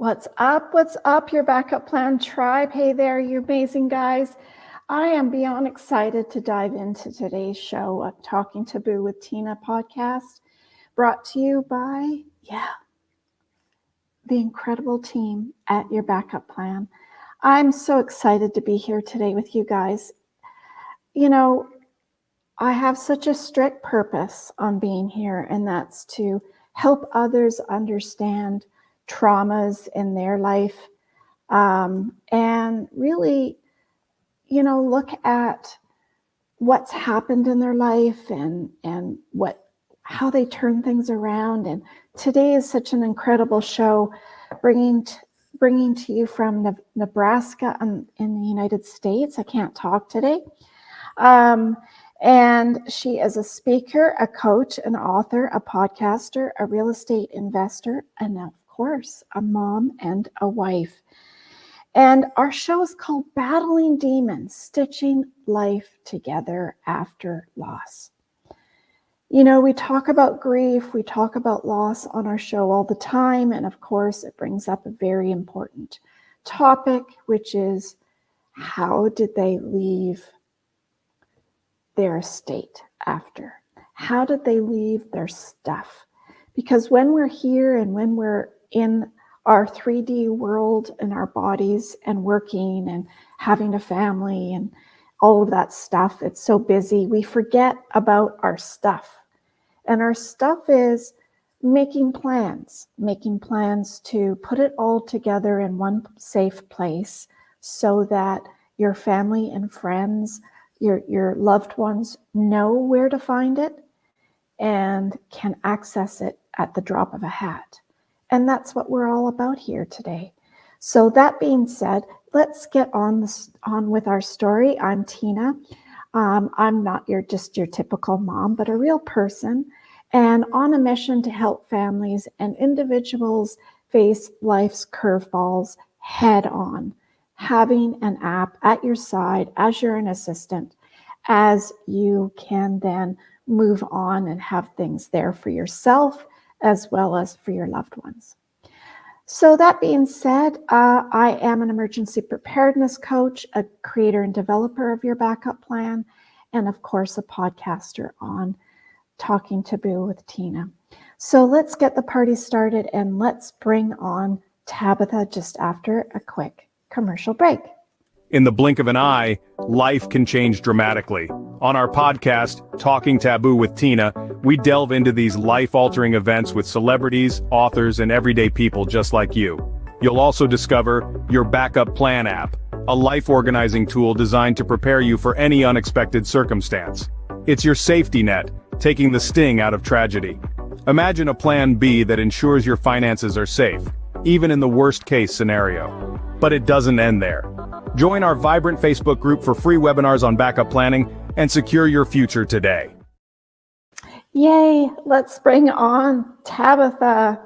What's up? What's up, your backup plan tribe? Hey there, you amazing guys. I am beyond excited to dive into today's show of Talking Taboo with Tina podcast, brought to you by, the incredible team at Your Backup Plan. I'm so excited to be here today with you guys. You know, I have such a strict purpose on being here, and that's to help others understand traumas in their life, and really, look at what's happened in their life and how they turn things around. And today is such an incredible show, bringing to you from Nebraska in the United States. I can't talk today. And she is a speaker, a coach, an author, a podcaster, a real estate investor, and of course, a mom and a wife. And our show is called Battling Demons, Stitching Life Together After Loss. We talk about grief, we talk about loss on our show all the time. And of course, it brings up a very important topic, which is how did they leave their estate after? How did they leave their stuff? Because when we're here and when we're in our 3D world in our bodies and working and having a family and all of that stuff, it's so busy, we forget about our stuff. And our stuff is making plans to put it all together in one safe place so that your family and friends, your loved ones know where to find it and can access it at the drop of a hat. And that's what we're all about here today. So that being said, let's get on with our story. I'm Tina. I'm not just your typical mom, but a real person, and on a mission to help families and individuals face life's curveballs head on, having an app at your side as you're an assistant, as you can then move on and have things there for yourself as well as for your loved ones. So that being said, I am an emergency preparedness coach, a creator and developer of Your Backup Plan, and of course, a podcaster on Talking Taboo with Tina. So let's get the party started and let's bring on Tabatha just after a quick commercial break. In the blink of an eye, life can change dramatically. On our podcast, Talking Taboo with Tina, we delve into these life-altering events with celebrities, authors, and everyday people just like you. You'll also discover Your Backup Plan app, a life-organizing tool designed to prepare you for any unexpected circumstance. It's your safety net, taking the sting out of tragedy. Imagine a plan B that ensures your finances are safe, even in the worst-case scenario. But it doesn't end there. Join our vibrant Facebook group for free webinars on backup planning and secure your future today. Yay, let's bring on Tabatha,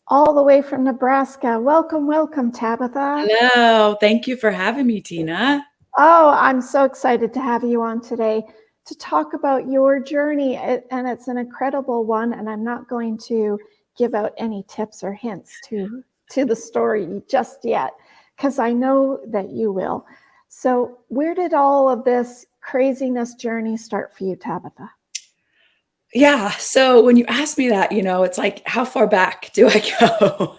all the way from Nebraska. Welcome, Tabatha. Hello, thank you for having me, Tina. Oh, I'm so excited to have you on today to talk about your journey, and it's an incredible one, and I'm not going to give out any tips or hints to the story just yet, because I know that you will. So where did all of this craziness journey start for you, Tabatha? Yeah, so when you ask me that, it's like, how far back do I go?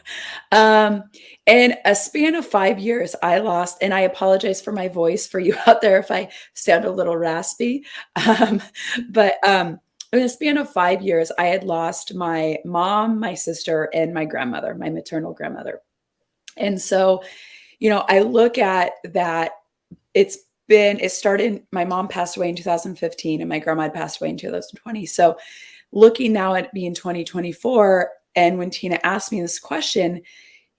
In a span of 5 years, I lost, and I apologize for my voice for you out there if I sound a little raspy. But in a span of 5 years, I had lost my mom, my sister, and my grandmother, my maternal grandmother. And so, I look at that, it started, my mom passed away in 2015 and my grandma had passed away in 2020. So looking now at being 2024, and when Tina asked me this question,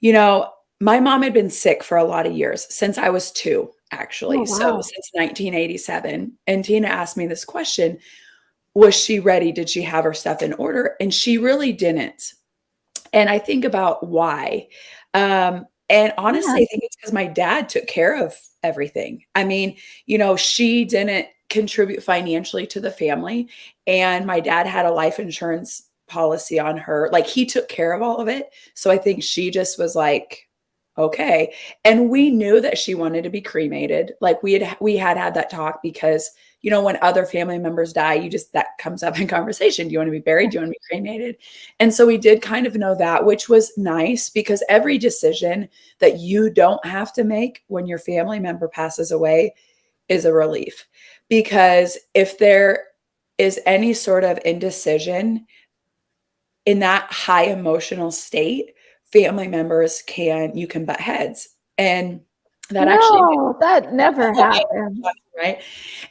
my mom had been sick for a lot of years, since I was 2, actually. Oh, wow. So since 1987. And Tina asked me this question, was she ready? Did she have her stuff in order? And she really didn't. And I think about why. And honestly, I think it's because my dad took care of everything. I mean, she didn't contribute financially to the family, and my dad had a life insurance policy on her. Like, he took care of all of it. So I think she just was like, Okay. And we knew that she wanted to be cremated. Like we had that talk because, when other family members die, that comes up in conversation. Do you want to be buried? Do you want to be cremated? And so we did kind of know that, which was nice because every decision that you don't have to make when your family member passes away is a relief. Because if there is any sort of indecision in that high emotional state, family members you can butt heads. And that actually, No, that never happens. right?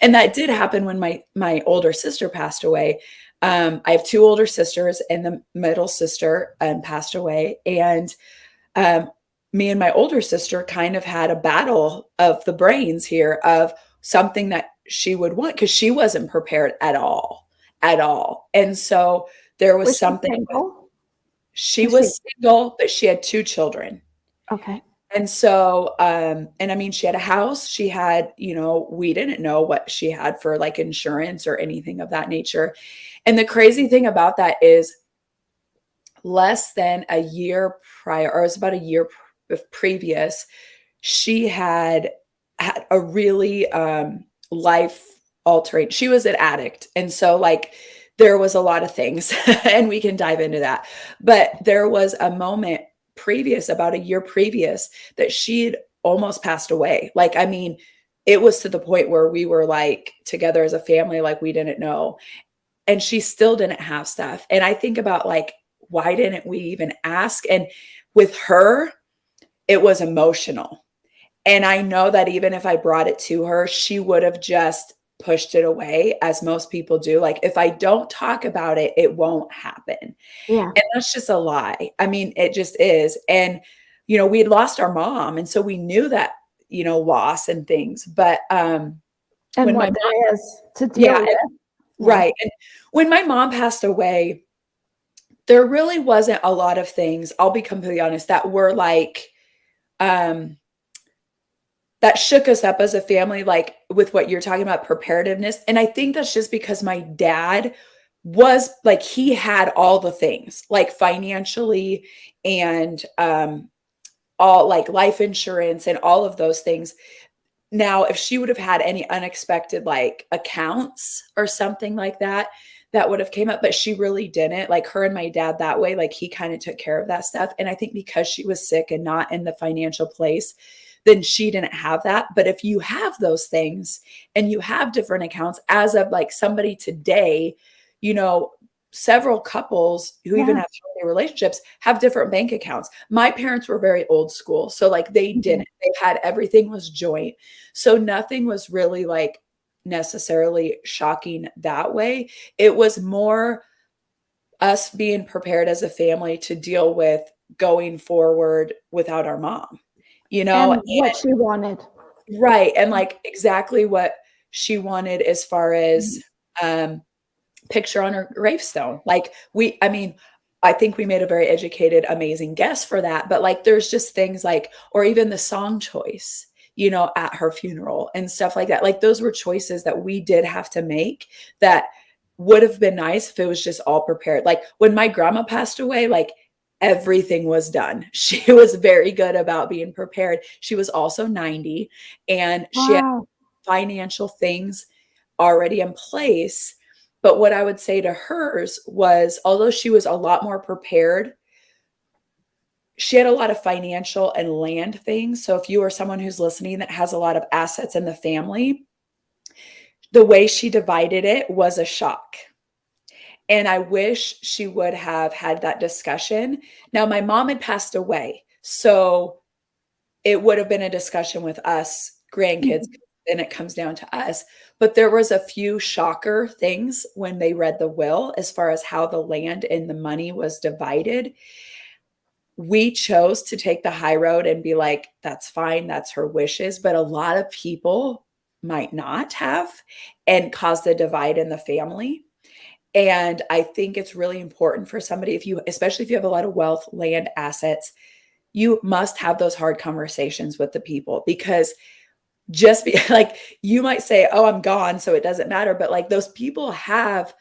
And that did happen when my older sister passed away. I have two older sisters, and the middle sister passed away. And me and my older sister kind of had a battle of the brains here of something that she would want because she wasn't prepared at all, at all. And so there was Was she something. single? She Was she was single, but she had two children. okay? And so, and I mean, she had a house. She had, we didn't know what she had for like insurance or anything of that nature. And the crazy thing about that is less than a year prior, or it was about a year previous, she had a really life altering. She was an addict. And so like there was a lot of things and we can dive into that. But there was a moment about a year previous, that she'd almost passed away. Like, I mean, it was to the point where we were like together as a family, like we didn't know. And she still didn't have stuff. And I think about like, why didn't we even ask? And with her, it was emotional. And I know that even if I brought it to her, she would have just pushed it away, as most people do. Like, if I don't talk about it, it won't happen. Yeah. And that's just a lie. I mean, it just is. And, we had lost our mom. And so we knew that, loss and things. But And when what my there is to deal with. right. And when my mom passed away, there really wasn't a lot of things, I'll be completely honest, that were like, that shook us up as a family, like with what you're talking about, preparativeness. And I think that's just because my dad was like, he had all the things, like financially and all like life insurance and all of those things. Now, if she would have had any unexpected like accounts or something like that, that would have came up, but she really didn't. Like her and my dad that way, like he kind of took care of that stuff. And I think because she was sick and not in the financial place, then she didn't have that. But if you have those things and you have different accounts, as of like somebody today, several couples who even have family relationships have different bank accounts. My parents were very old school. So like they didn't, they had, everything was joint. So nothing was really like necessarily shocking that way. It was more us being prepared as a family to deal with going forward without our mom, And what she wanted. right. And like exactly what she wanted as far as picture on her gravestone. Like I think we made a very educated, amazing guess for that. But like, there's just things like, or even the song choice, at her funeral and stuff like that. Like those were choices that we did have to make that would have been nice if it was just all prepared. Like when my grandma passed away, like everything was done. She was very good about being prepared. She was also 90 and she had financial things already in place. But what I would say to hers was, although she was a lot more prepared, she had a lot of financial and land things. So if you are someone who's listening that has a lot of assets in the family, the way she divided it was a shock. And I wish she would have had that discussion. Now, my mom had passed away, so it would have been a discussion with us grandkids, and it comes down to us. But there was a few shocker things when they read the will as far as how the land and the money was divided. We chose to take the high road and be like, that's fine, that's her wishes. But a lot of people might not have, and caused a divide in the family. And I think it's really important for somebody, especially if you have a lot of wealth, land, assets, you must have those hard conversations with the people, because just be like, you might say, oh, I'm gone, so it doesn't matter. But like those people have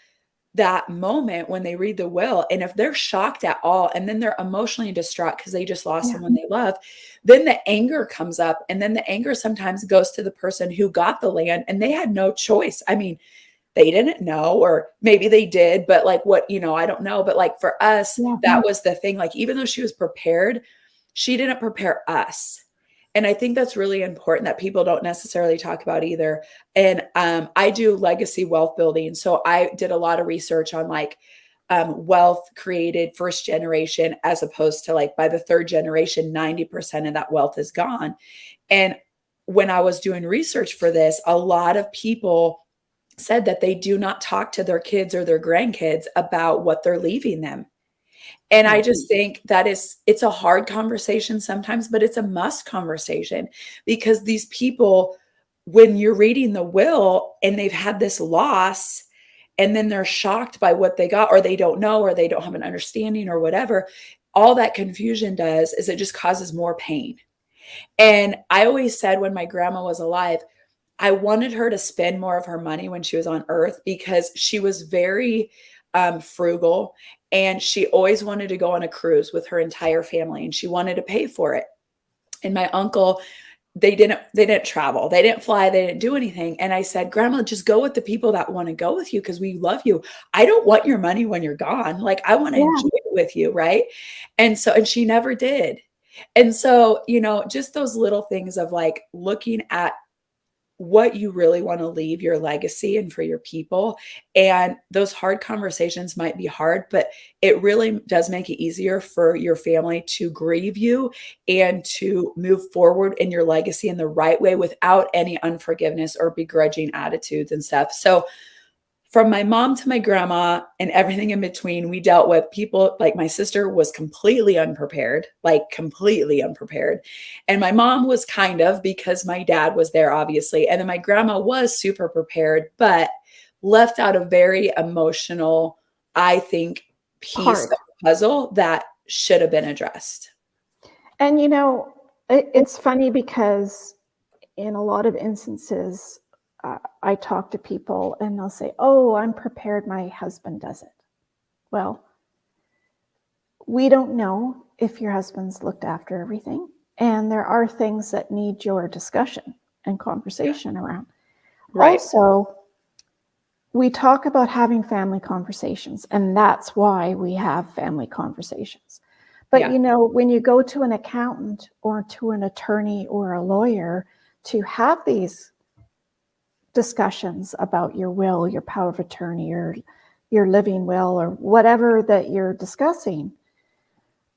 that moment when they read the will, and if they're shocked at all, and then they're emotionally distraught because they just lost Yeah. someone they love, then the anger comes up, and then the anger sometimes goes to the person who got the land and they had no choice. I mean, they didn't know, or maybe they did, but like what, I don't know. But like for us, Yeah. that was the thing. Like, even though she was prepared, she didn't prepare us. And I think that's really important that people don't necessarily talk about either. And I do legacy wealth building. So I did a lot of research on like wealth created first generation, as opposed to like by the third generation, 90% of that wealth is gone. And when I was doing research for this, a lot of people said that they do not talk to their kids or their grandkids about what they're leaving them. And I just think that it's a hard conversation sometimes, but it's a must conversation, because these people, when you're reading the will and they've had this loss, and then they're shocked by what they got, or they don't know, or they don't have an understanding or whatever, all that confusion does is it just causes more pain. And I always said when my grandma was alive, I wanted her to spend more of her money when she was on earth, because she was very frugal, and she always wanted to go on a cruise with her entire family, and she wanted to pay for it. And my uncle, they didn't travel, they didn't fly, they didn't do anything. And I said, Grandma, just go with the people that want to go with you, because we love you. I don't want your money when you're gone. Like, I want to Yeah. enjoy it with you, right? And she never did. And so, just those little things of like looking at what you really want to leave your legacy and for your people. And those hard conversations might be hard, but it really does make it easier for your family to grieve you and to move forward in your legacy in the right way, without any unforgiveness or begrudging attitudes and stuff. So from my mom to my grandma and everything in between, we dealt with people. Like, my sister was completely unprepared, like completely unprepared. And my mom was kind of, because my dad was there, obviously. And then my grandma was super prepared, but left out a very emotional, I think, piece of Part. the puzzle that should have been addressed. And it's funny because in a lot of instances, I talk to people and they'll say, "Oh, I'm prepared. My husband doesn't." Well, we don't know if your husband's looked after everything. And there are things that need your discussion and conversation around. Right. Also, we talk about having family conversations, and that's why we have family conversations. But when you go to an accountant or to an attorney or a lawyer to have these discussions about your will, your power of attorney, or your living will, or whatever that you're discussing,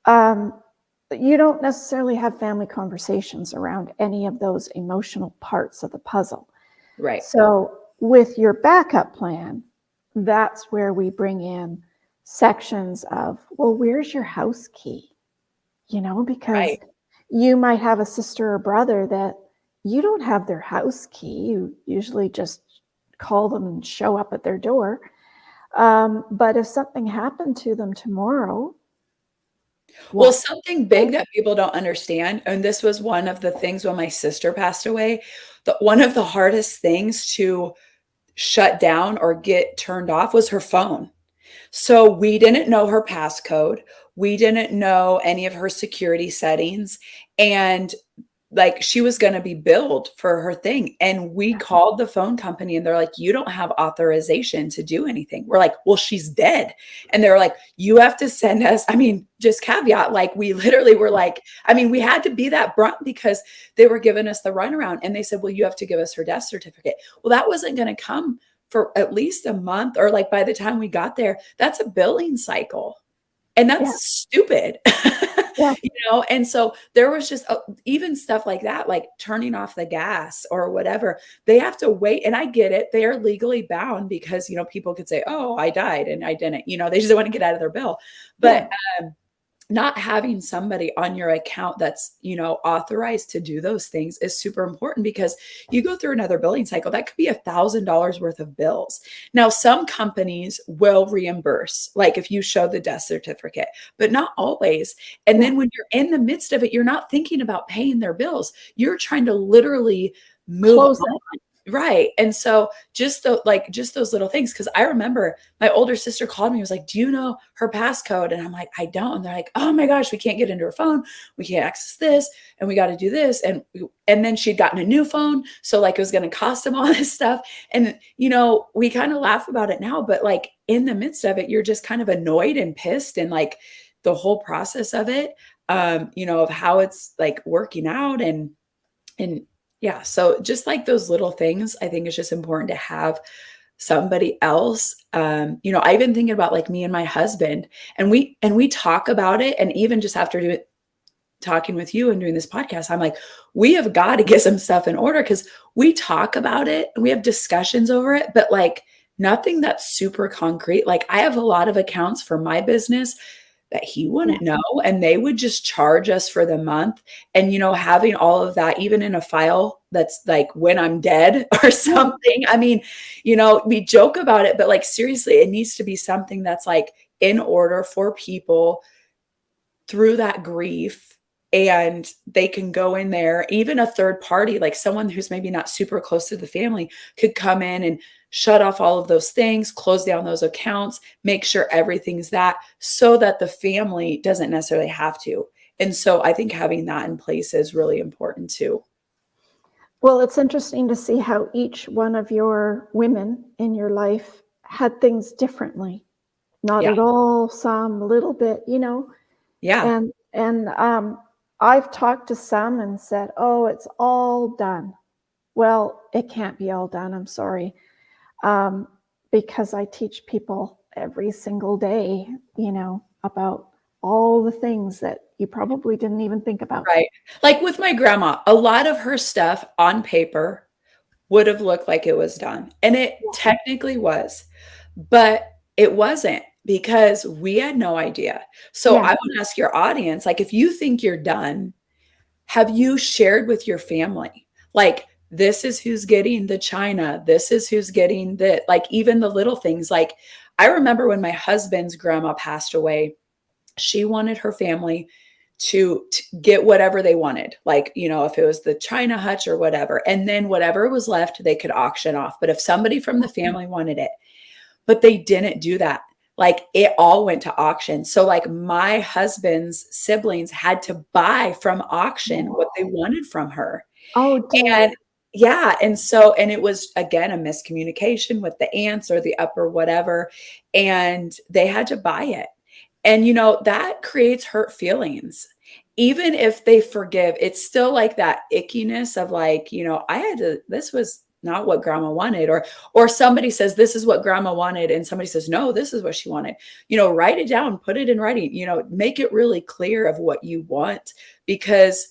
you don't necessarily have family conversations around any of those emotional parts of the puzzle. Right. So with your backup plan, that's where we bring in sections of, well, where's your house key? Because you might have a sister or brother that you don't have their house key. You usually just call them and show up at their door. But if something happened to them tomorrow, well, something big that people don't understand, and this was one of the things when my sister passed away, one of the hardest things to shut down or get turned off was her phone. So we didn't know her passcode. We didn't know any of her security settings. And like, she was going to be billed for her thing. And we called the phone company and they're like, you don't have authorization to do anything. We're like, well, she's dead. And they're like, you have to send us, just caveat, like, we literally were like, we had to be that blunt because they were giving us the runaround. And they said, well, you have to give us her death certificate. Well, that wasn't going to come for at least a month, or like by the time we got there, that's a billing cycle. And that's stupid. Yeah. And so there was just even stuff like that, like turning off the gas or whatever. They have to wait. And I get it. They are legally bound because, people could say, oh, I died and I didn't, they just want to get out of their bill. But not having somebody on your account that's, authorized to do those things is super important, because you go through another billing cycle, that could be $1,000 worth of bills. Now, some companies will reimburse, like if you show the death certificate, but not always. And then when you're in the midst of it, you're not thinking about paying their bills. You're trying to literally move on. Right. And so just just those little things. Cause I remember my older sister called me, and was like, do you know her passcode? And I'm like, I don't. And they're like, oh my gosh, we can't get into her phone. We can't access this, and we got to do this. And then she'd gotten a new phone. So like it was going to cost them all this stuff. And, we kind of laugh about it now, but like in the midst of it, you're just kind of annoyed and pissed, and like the whole process of it, of how it's like working out, and yeah, so just like those little things, I think it's just important to have somebody else. I've been thinking about like me and my husband, and we talk about it. And even just after talking with you and doing this podcast, I'm like, we have got to get some stuff in order, because we talk about it and we have discussions over it, but like nothing that's super concrete. Like I have a lot of accounts for my business that he wouldn't know, and they would just charge us for the month. And, having all of that, even in a file that's like when I'm dead or something. I mean, we joke about it, but like, seriously, it needs to be something that's like in order for people through that grief. And they can go in there, even a third party, like someone who's maybe not super close to the family, could come in and shut off all of those things, close down those accounts, make sure everything's that, so that the family doesn't necessarily have to. And so I think having that in place is really important too. Well, it's interesting to see how each one of your women in your life had things differently. Not at all, some, a little bit, Yeah. And I've talked to some and said, oh, it's all done. Well, it can't be all done. I'm sorry. Because I teach people every single day, about all the things that you probably didn't even think about. Right. Like with my grandma, a lot of her stuff on paper would have looked like it was done. And it technically was, but it wasn't, because we had no idea. So I want to ask your audience, like, if you think you're done, have you shared with your family? Like, this is who's getting the china. This is who's getting like even the little things. Like I remember when my husband's grandma passed away, she wanted her family to get whatever they wanted. Like, if it was the china hutch or whatever, and then whatever was left, they could auction off. But if somebody from the family wanted it, but they didn't do that. Like it all went to auction. So like my husband's siblings had to buy from auction what they wanted from her. Oh, dear. And yeah. And it was, again, a miscommunication with the aunts or the upper whatever. And they had to buy it. And, that creates hurt feelings. Even if they forgive, it's still like that ickiness of like, this was not what grandma wanted, or somebody says, this is what grandma wanted. And somebody says, no, this is what she wanted, write it down, put it in writing, make it really clear of what you want, because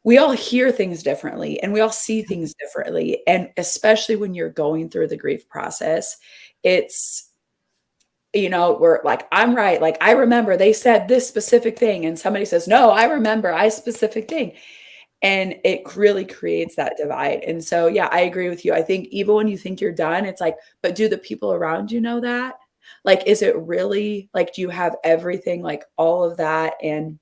we all hear things differently and we all see things differently. And especially when you're going through the grief process, it's, we're like, I'm right. Like, I remember they said this specific thing. And somebody says, no, I remember I specific thing. And it really creates that divide. And so, yeah, I agree with you. I think even when you think you're done, it's like, but do the people around you know that? Like, is it really like, do you have everything, like all of that, and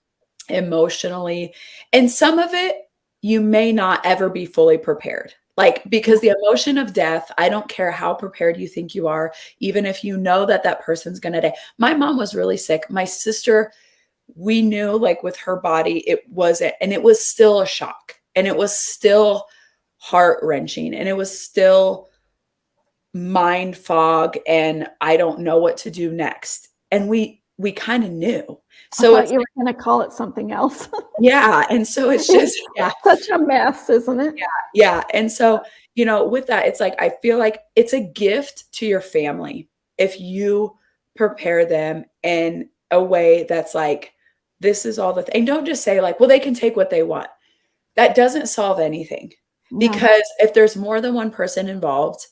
emotionally? And some of it, you may not ever be fully prepared. Like, because the emotion of death, I don't care how prepared you think you are, even if you know that that person's going to die. My mom was really sick. My sister, we knew like with her body, it wasn't, and it was still a shock, and it was still heart wrenching, and it was still mind fog. And I don't know what to do next. And we kind of knew. So I thought you were going to call it something else. Yeah. And so it's just, such a mess, isn't it? Yeah. And so, with that, it's like, I feel like it's a gift to your family if you prepare them in a way that's like, this is all and don't just say like, well, they can take what they want. That doesn't solve anything. Because if there's more than one person involved,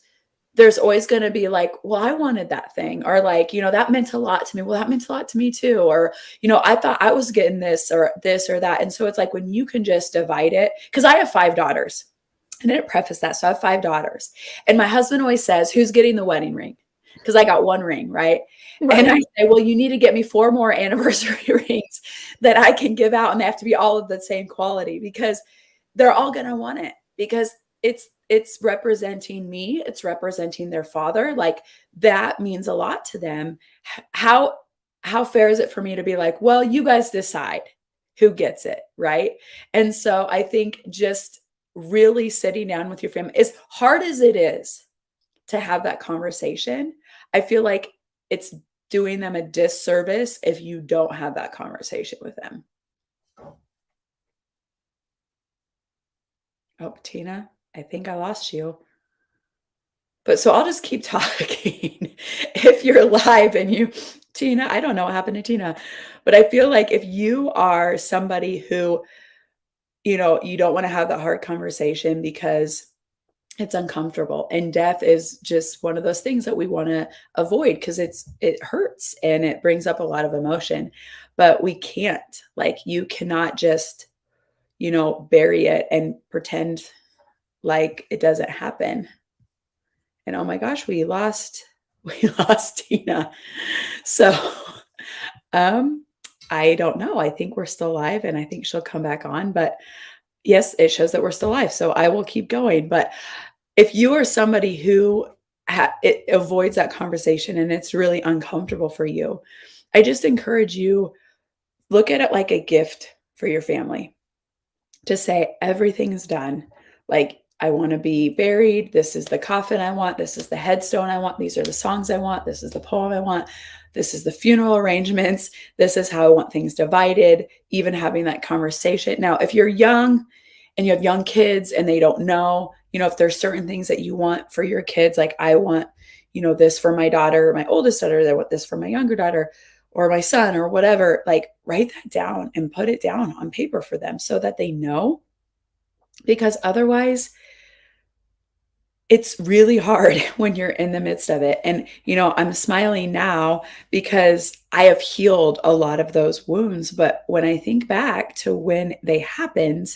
there's always going to be like, well, I wanted that thing, or like, that meant a lot to me. Well, that meant a lot to me too. Or, I thought I was getting this or that. And so it's like, when you can just divide it, because I have 5 daughters. I didn't preface that. So I have 5 daughters. And my husband always says, who's getting the wedding ring? Because I got 1 ring, right? And I say, well, you need to get me 4 more anniversary rings that I can give out. And they have to be all of the same quality, because they're all going to want it, because it's representing me, it's representing their father. Like that means a lot to them. How fair is it for me to be like, well, you guys decide who gets it, right? And so I think just really sitting down with your family, as hard as it is to have that conversation, I feel like it's doing them a disservice if you don't have that conversation with them. Oh, Tina, I think I lost you. But so I'll just keep talking. If you're live and Tina, I don't know what happened to Tina, but I feel like if you are somebody who, you don't want to have that hard conversation because it's uncomfortable, and death is just one of those things that we want to avoid because it hurts and it brings up a lot of emotion, but we can't, like, you cannot just, bury it and pretend like it doesn't happen. And oh my gosh, we lost Tina. So, I don't know. I think we're still live and I think she'll come back on, but yes, it shows that we're still live. So I will keep going. But if you are somebody who it avoids that conversation and it's really uncomfortable for you, I just encourage you, look at it like a gift for your family to say everything's done. Like, I want to be buried. This is the coffin I want. This is the headstone I want. These are the songs I want. This is the poem I want. This is the funeral arrangements. This is how I want things divided, even having that conversation. Now, if you're young and you have young kids and they don't know, if there's certain things that you want for your kids, like I want, this for my daughter, my oldest daughter, I want this for my younger daughter or my son or whatever, like write that down and put it down on paper for them so that they know, because otherwise it's really hard when you're in the midst of it. And, I'm smiling now because I have healed a lot of those wounds. But when I think back to when they happened,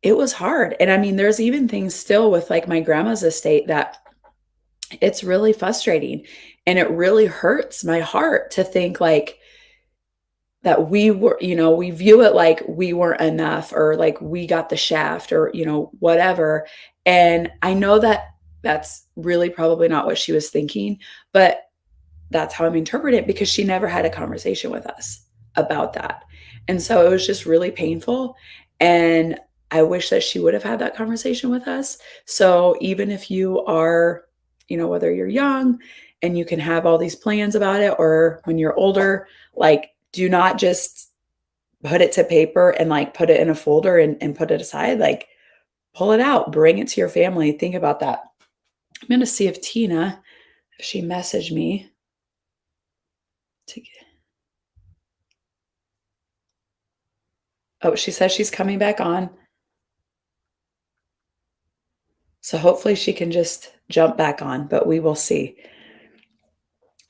it was hard. And I mean, there's even things still with like my grandma's estate that it's really frustrating. And it really hurts my heart to think like that we were, we view it like we weren't enough or like we got the shaft or, whatever. And I know that that's really probably not what she was thinking, but that's how I'm interpreting it because she never had a conversation with us about that. And so it was just really painful. And I wish that she would have had that conversation with us. So even if you are, whether you're young and you can have all these plans about it, or when you're older, like, do not just put it to paper and like put it in a folder and put it aside. Like, pull it out, bring it to your family. Think about that. I'm going to see if Tina, if she messaged me. Oh, she says she's coming back on. So hopefully she can just jump back on, but we will see.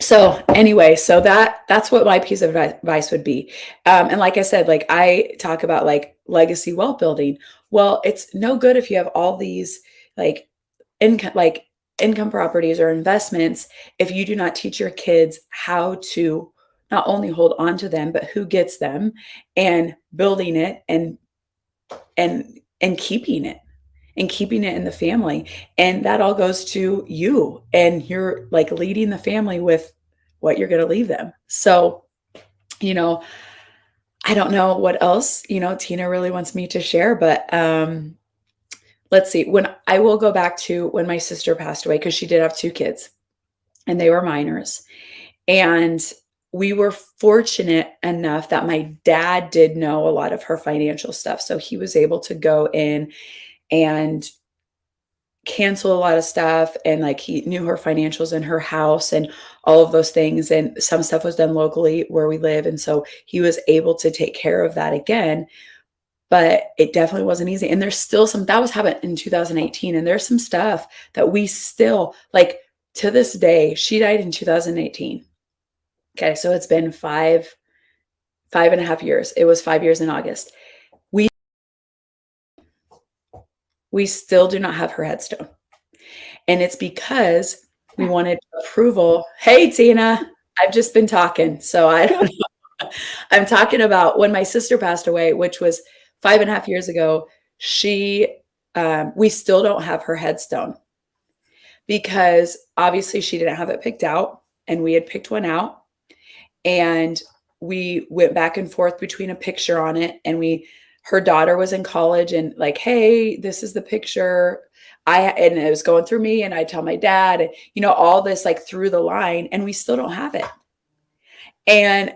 So anyway, so that's what my piece of advice would be. And like I said, like I talk about like legacy wealth building. Well, it's no good if you have all these like income properties or investments if you do not teach your kids how to not only hold on to them, but who gets them, and building it and keeping it in the family. And that all goes to you, and you're like leading the family with what you're going to leave them. So, I don't know what else, Tina really wants me to share, but, let's see. When I will go back to when my sister passed away, because she did have 2 kids and they were minors. And we were fortunate enough that my dad did know a lot of her financial stuff. So he was able to go in and cancel a lot of stuff. And like he knew her financials in her house and all of those things. And some stuff was done locally where we live. And so he was able to take care of that again. But it definitely wasn't easy. And there's still that was happening in 2018. And there's some stuff that we still, like, to this day, she died in 2018. Okay. So it's been 5.5 years. It was 5 years in August. We still do not have her headstone. And it's because we wanted approval. Hey, Tina, I've just been talking. So I don't know. I'm talking about when my sister passed away, which was 5.5 years ago. She we still don't have her headstone because obviously she didn't have it picked out and we had picked one out, and we went back and forth between a picture on it, and her daughter was in college and like, hey, this is the picture. And it was going through me, and I tell my dad, and all this like through the line, and we still don't have it. And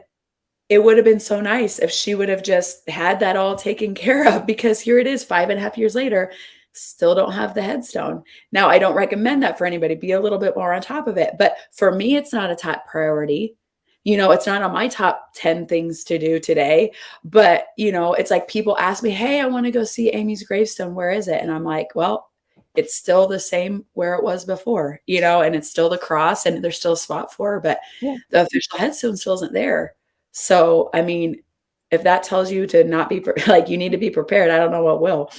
it would have been so nice if she would have just had that all taken care of, because here it is 5.5 years later, still don't have the headstone. Now, I don't recommend that for anybody. Be a little bit more on top of it. But for me, it's not a top priority. It's not on my top 10 things to do today. But, it's like people ask me, hey, I want to go see Amy's gravestone. Where is it? And I'm like, well, it's still the same where it was before, and it's still the cross and there's still a spot for her, but the official headstone still isn't there. So, I mean, if that tells you to not be like, you need to be prepared, I don't know what will.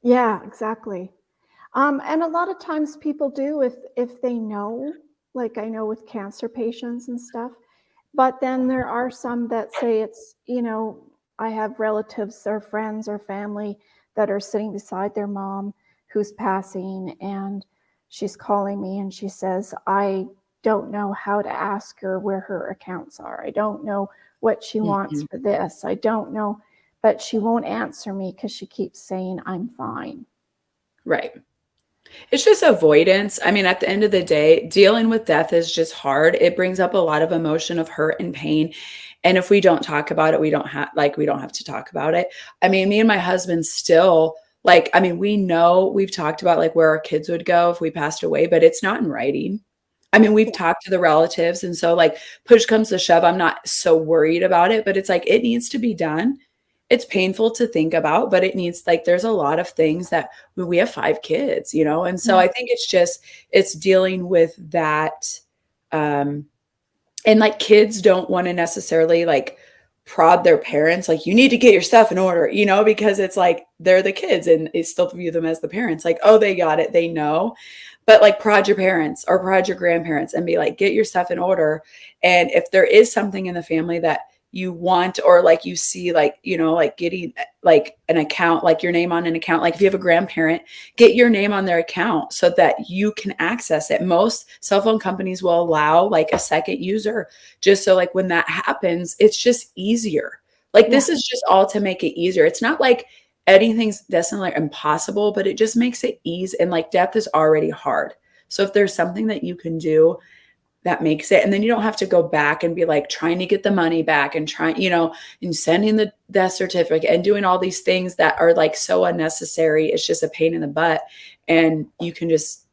Yeah, exactly. And a lot of times people do if they know, like I know with cancer patients and stuff, but then there are some that say it's, I have relatives or friends or family that are sitting beside their mom who's passing, and she's calling me and she says, I don't know how to ask her where her accounts are. I don't know what she wants for this. I don't know, but she won't answer me because she keeps saying I'm fine. Right. It's just avoidance. I mean, at the end of the day, dealing with death is just hard. It brings up a lot of emotion of hurt and pain. And if we don't talk about it, we don't have to talk about it. I mean, me and my husband still we know we've talked about like where our kids would go if we passed away, but it's not in writing. I mean, we've talked to the relatives. And so like push comes to shove, I'm not so worried about it, but it's like, it needs to be done. It's painful to think about, but it needs, like, there's a lot of things that we have 5 kids, and so I think it's dealing with that. And like kids don't want to necessarily like prod their parents, like, you need to get your stuff in order, because it's like, they're the kids and they still view them as the parents. Like, oh, they got it. They know, but like prod your parents or prod your grandparents and be like, get your stuff in order. And if there is something in the family that you want, or like you see, like, like getting like an account, like your name on an account, like if you have a grandparent, get your name on their account so that you can access it. Most cell phone companies will allow like a second user, just so like when that happens, it's just easier. Like this is just all to make it easier. It's not like anything's necessarily impossible, but it just makes it easy. And like death is already hard. So if there's something that you can do that makes it, and then you don't have to go back and be like trying to get the money back and trying, and sending the death certificate and doing all these things that are like so unnecessary. It's just a pain in the butt, and you can just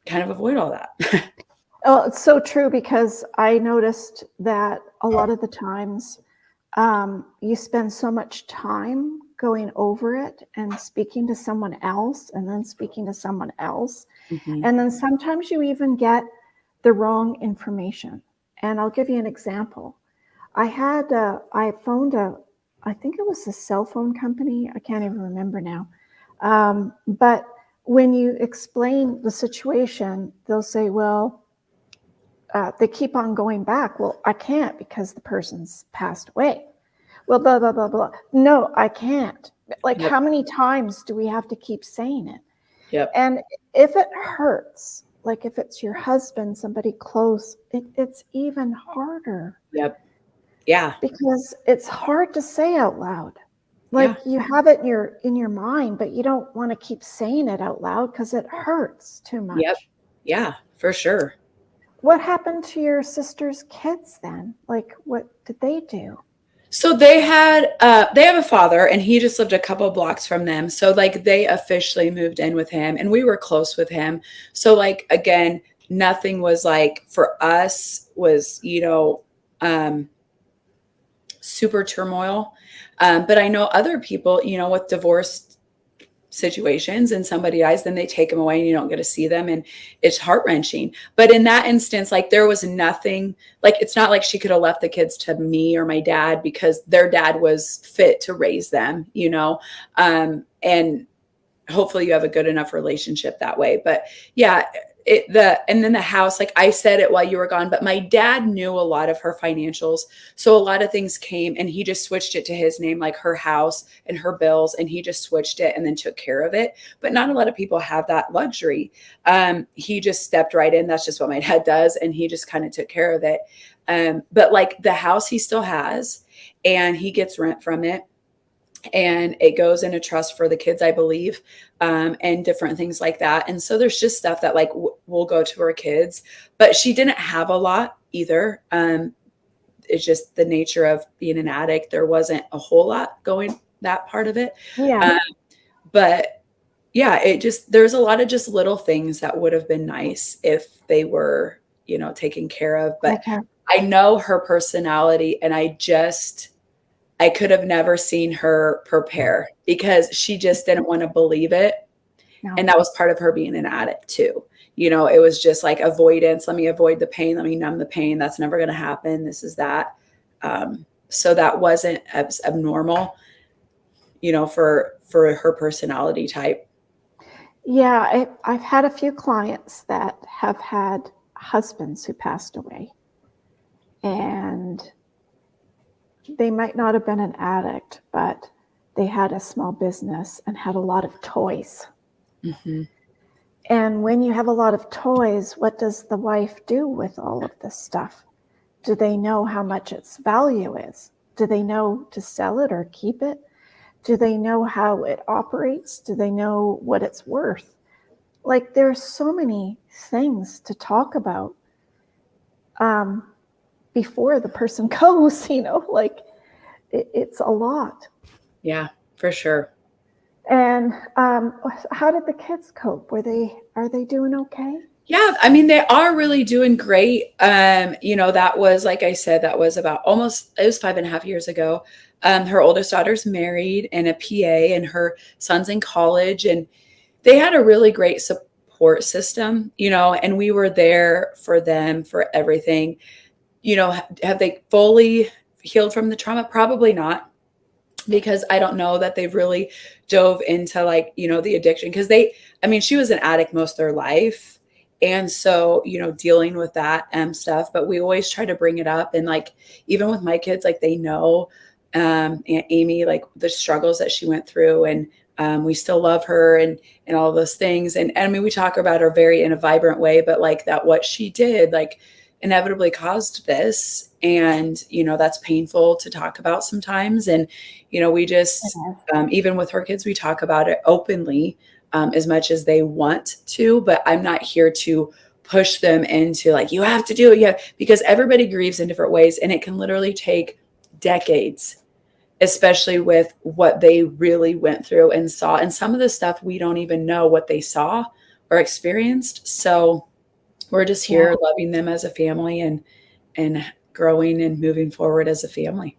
kind of avoid all that. Oh, it's so true, because I noticed that a lot of the times you spend so much time going over it and speaking to someone else and then speaking to someone else. And then sometimes you even get the wrong information. And I'll give you an example. I phoned I think it was a cell phone company. I can't even remember now. But when you explain the situation, they'll say, well, they keep on going back. Well, I can't because the person's passed away. Well, blah, blah, blah, blah. No, I can't. Like, how many times do we have to keep saying it? Yep. And if it hurts, like if it's your husband, somebody close, it's even harder. Yep. Yeah. Because it's hard to say out loud. Like you have it in your mind, but you don't want to keep saying it out loud because it hurts too much. Yep. Yeah, for sure. What happened to your sister's kids then? Like, what did they do? So they have a father, and he just lived a couple blocks from them. So like they officially moved in with him, and we were close with him. So like, again, nothing was like for us was, super turmoil. But I know other people, with divorce situations, and somebody dies, then they take them away and you don't get to see them, and it's heart-wrenching. But in that instance, like there was nothing, like it's not like she could have left the kids to me or my dad because their dad was fit to raise them, and hopefully you have a good enough relationship that way. But yeah, and then the house, like I said it while you were gone, but my dad knew a lot of her financials. So a lot of things came and he just switched it to his name, like her house and her bills. And he just switched it and then took care of it. But not a lot of people have that luxury. He just stepped right in. That's just what my dad does. And he just kind of took care of it. But like the house he still has, and he gets rent from it. And it goes in a trust for the kids, I believe, and different things like that. And so there's just stuff that like will go to her kids, but she didn't have a lot either. It's just the nature of being an addict. There wasn't a whole lot going that part of it. Yeah. But yeah, there's a lot of just little things that would have been nice if they were, taken care of. But Okay. I know her personality, and I could have never seen her prepare because she just didn't want to believe it. No. And that was part of her being an addict too. It was just like avoidance. Let me avoid the pain. Let me numb the pain. That's never going to happen. This is that. So that wasn't abnormal, for her personality type. Yeah. I've had a few clients that have had husbands who passed away, and they might not have been an addict, but they had a small business and had a lot of toys. Mm-hmm. And when you have a lot of toys, what does the wife do with all of this stuff? Do they know how much its value is? Do they know to sell it or keep it? Do they know how it operates? Do they know what it's worth? Like, there's so many things to talk about before the person goes, like it's a lot. Yeah, for sure. And how did the kids cope? Are they doing okay? Yeah, I mean, they are really doing great. That was, like I said, that was about it was 5.5 years ago. Her oldest daughter's married and a PA, and her son's in college, and they had a really great support system, and we were there for them for everything. Have they fully healed from the trauma? Probably not, because I don't know that they've really dove into the addiction, because she was an addict most of their life. And so, dealing with that stuff, but we always try to bring it up. And even with my kids, they know Aunt Amy, the struggles that she went through, and we still love her and all those things. And we talk about her in a vibrant way, but that what she did, inevitably caused this. And, that's painful to talk about sometimes. And, we just, even with her kids, we talk about it openly as much as they want to, but I'm not here to push them into you have to do it. Yeah. Because everybody grieves in different ways, and it can literally take decades, especially with what they really went through and saw. And some of the stuff we don't even know what they saw or experienced. So we're just here loving them as a family and growing and moving forward as a family.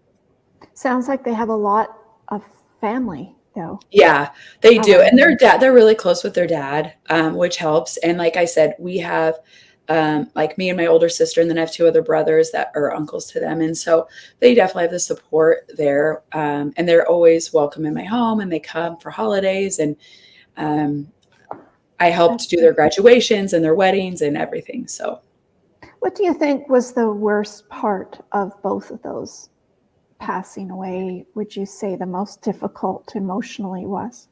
Sounds like they have a lot of family, though. Yeah, they do. And they're really close with their dad, which helps. And like I said, we have me and my older sister, and then I have 2 other brothers that are uncles to them. And so they definitely have the support there. And they're always welcome in my home, and they come for holidays. And I helped do their graduations and their weddings and everything. So what do you think was the worst part of both of those passing away? Would you say the most difficult emotionally was?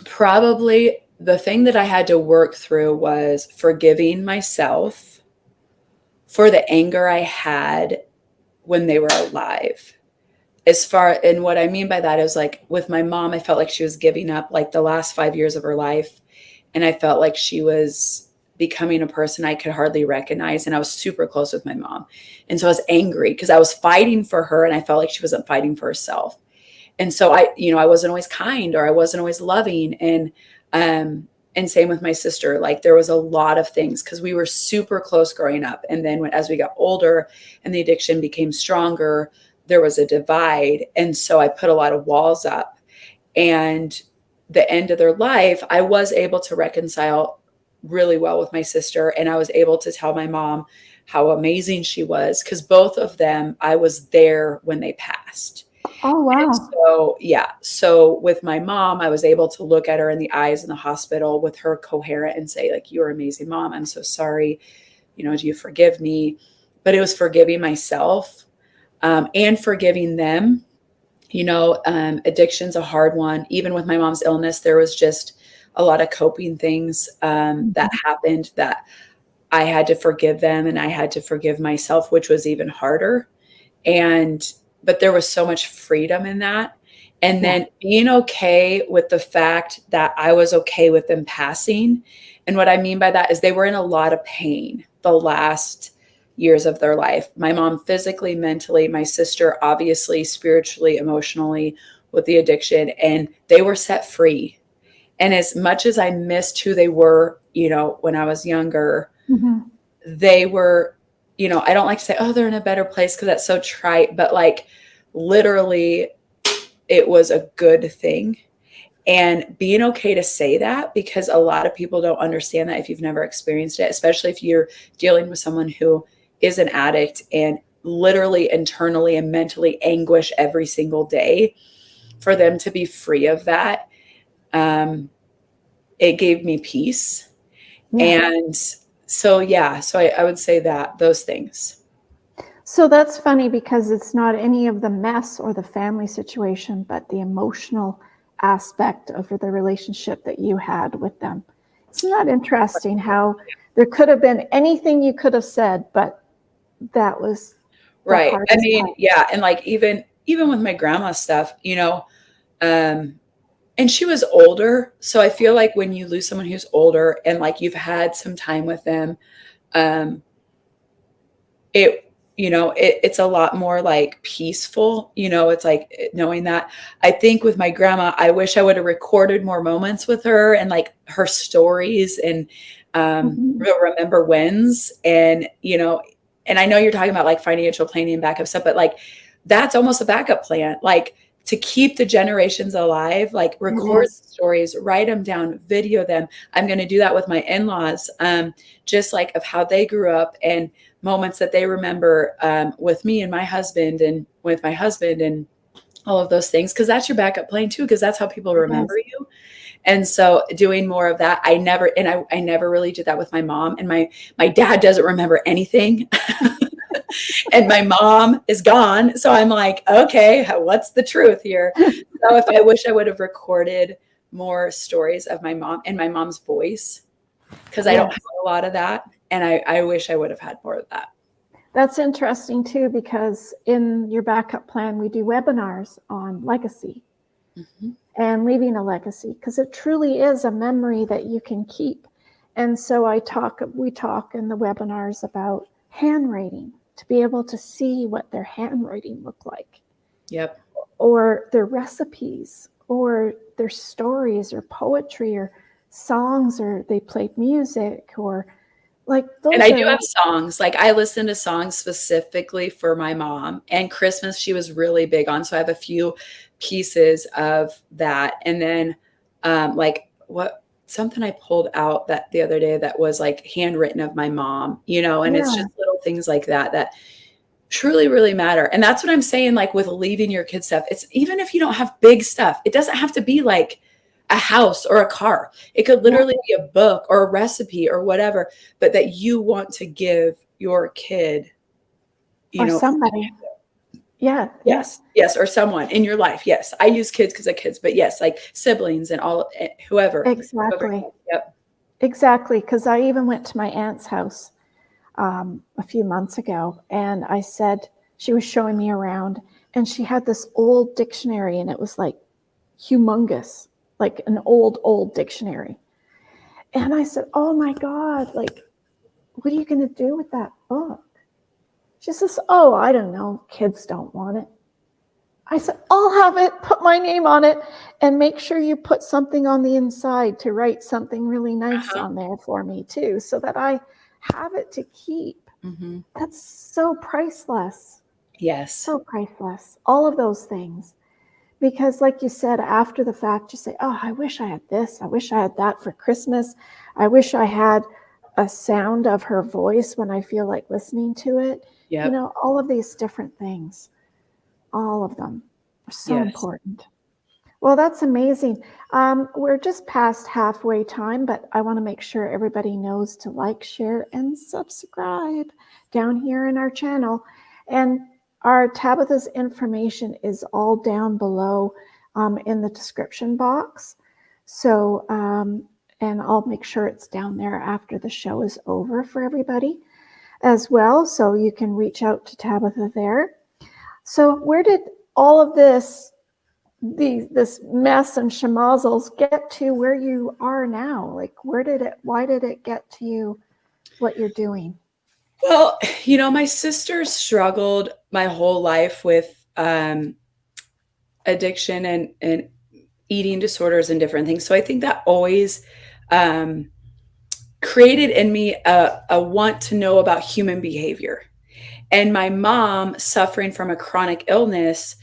Probably the thing that I had to work through was forgiving myself for the anger I had when they were alive. And what I mean by that is with my mom, I felt like she was giving up the last 5 years of her life. And I felt like she was becoming a person I could hardly recognize. And I was super close with my mom. And so I was angry because I was fighting for her, and I felt like she wasn't fighting for herself. And so I wasn't always kind, or I wasn't always loving. And same with my sister. There was a lot of things because we were super close growing up. And then as we got older and the addiction became stronger, there was a divide. And so I put a lot of walls up. And the end of their life, I was able to reconcile really well with my sister. And I was able to tell my mom how amazing she was, because both of them, I was there when they passed. Oh, And wow. so, yeah. So with my mom, I was able to look at her in the eyes in the hospital with her coherent and say, like, you're an amazing mom. I'm so sorry. Do you forgive me? But it was forgiving myself, and forgiving them. Addiction's a hard one. Even with my mom's illness, there was just a lot of coping things that Mhm. happened that I had to forgive them and I had to forgive myself, which was even harder. But there was so much freedom in that. And Yeah. then being okay with the fact that I was okay with them passing. And what I mean by that is they were in a lot of pain the last years of their life. My mom physically, mentally, my sister obviously, spiritually, emotionally with the addiction, and they were set free. And as much as I missed who they were, when I was younger, Mhm. they were, I don't like to say, oh, they're in a better place because that's so trite, but like literally, it was a good thing. And being okay to say that, because a lot of people don't understand that if you've never experienced it, especially if you're dealing with someone who is an addict and literally internally and mentally anguish every single day, for them to be free of that. It gave me peace. Yeah. And so, yeah, so I would say that those things. So that's funny because it's not any of the mess or the family situation, but the emotional aspect of the relationship that you had with them. Isn't that interesting how there could have been anything you could have said, but that was the Right. I hardest mean, part? yeah, and like even with my grandma's stuff, um and she was older, so I feel like when you lose someone who's older and like you've had some time with them, um it's a lot more like peaceful. It's like knowing that. I think with my grandma, I wish I would have recorded more moments with her and like her stories and Mhm. remember wins. And I know you're talking about like financial planning and backup stuff, but like that's almost a backup plan. Like to keep the generations alive, like It record is. stories, write them down, video them. I'm going to do that with my in-laws, just like of how they grew up and moments that they remember with me and my husband and with my husband and all of those things, because that's your backup plan too, because that's how people It remember is. you. And so doing more of that, I never really did that with my mom. And my dad doesn't remember anything. And my mom is gone, so I'm like, okay, what's the truth here? So if I wish I would have recorded more stories of my mom and my mom's voice, because I don't Yes. have a lot of that, and I wish I would have had more of that. That's interesting too, because in your backup plan, we do webinars on legacy Mhm. and leaving a legacy because it truly is a memory that you can keep. And so we talk in the webinars about handwriting to be able to see what their handwriting looked like, Yep. or their recipes, or their stories, or poetry, or songs, or they played music, or like And those I do are, have songs, like, I listen to songs specifically for my mom, and Christmas, she was really big on, so I have a few pieces of that, and then, like, what something I pulled out that the other day that was, like, handwritten of my mom, and it's yeah, just little things like that that truly really matter, and that's what I'm saying, like, with leaving your kids stuff, it's even if you don't have big stuff, it doesn't have to be, like, a house or a car. It could yeah, literally be a book or a recipe or whatever, but that you want to give your kid, you or know somebody. Yeah, yeah, yes, yes, or someone in your life, yes. I use kids because of kids, but yes, like siblings and all whoever. exactly. Yep. Exactly. Because I even went to my aunt's house a few months ago, and I said, she was showing me around, and she had this old dictionary, and it was like humongous, like an old dictionary. And I said, oh my God, like, what are you going to do with that book? She says, oh, I don't know. Kids don't want it. I said, I'll have it, put my name on it, and make sure you put something on the inside to write something really nice Uh-huh. on there for me too, so that I have it to keep. Mhm. That's so priceless. Yes. So priceless. All of those things. Because, like you said, after the fact, you say, oh, I wish I had this. I wish I had that for Christmas. I wish I had a sound of her voice when I feel like listening to it. Yep. All of these different things, all of them. So Yes. important. Well, that's amazing. We're just past halfway time, but I want to make sure everybody knows to like, share, and subscribe down here in our channel. And our Tabatha's information is all down below in the description box. So, and I'll make sure it's down there after the show is over for everybody as well. So you can reach out to Tabatha there. So where did all of this mess and schmozzles get to where you are now? Like, why did it get to you, what you're doing? Well, my sister struggled my whole life with addiction and eating disorders and different things. So I think that always created in me a want to know about human behavior. And my mom suffering from a chronic illness,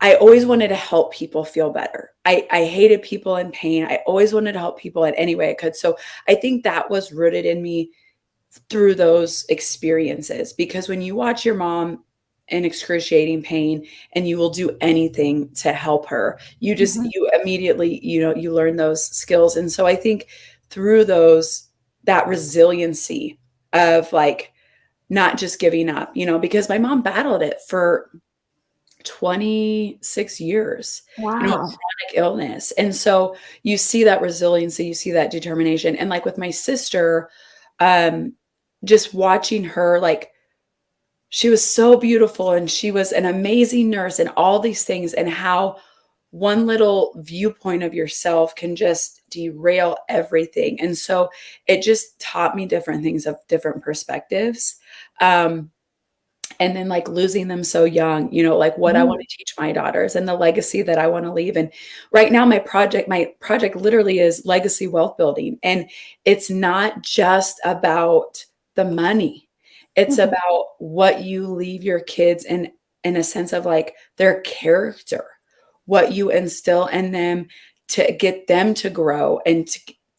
I always wanted to help people feel better. I hated people in pain. I always wanted to help people in any way I could. So I think that was rooted in me through those experiences, because when you watch your mom in excruciating pain and you will do anything to help her, you immediately, you learn those skills. And so I think through that resiliency of like not just giving up, because my mom battled it for 26 years, Wow. Chronic illness. And so you see that resiliency, you see that determination. And like with my sister, just watching her, like, she was so beautiful and she was an amazing nurse and all these things, and how one little viewpoint of yourself can just derail everything. And so it just taught me different things of different perspectives. And then like losing them so young, like what I want to teach my daughters and the legacy that I want to leave. And right now my project literally is legacy wealth building. And it's not just about the money. It's about what you leave your kids in a sense of like their character, what you instill in them to get them to grow and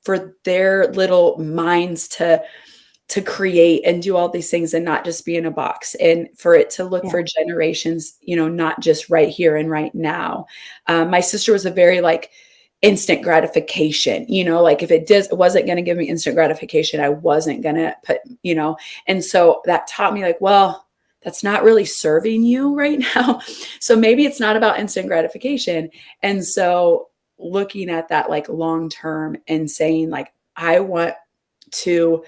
for their little minds to create and do all these things and not just be in a box, and for it to look for generations, not just right here and right now. My sister was a very like instant gratification, like if it wasn't going to give me instant gratification, I wasn't going to put, and so that taught me like, well, that's not really serving you right now. So maybe it's not about instant gratification. And so looking at that like long-term and saying like, I want to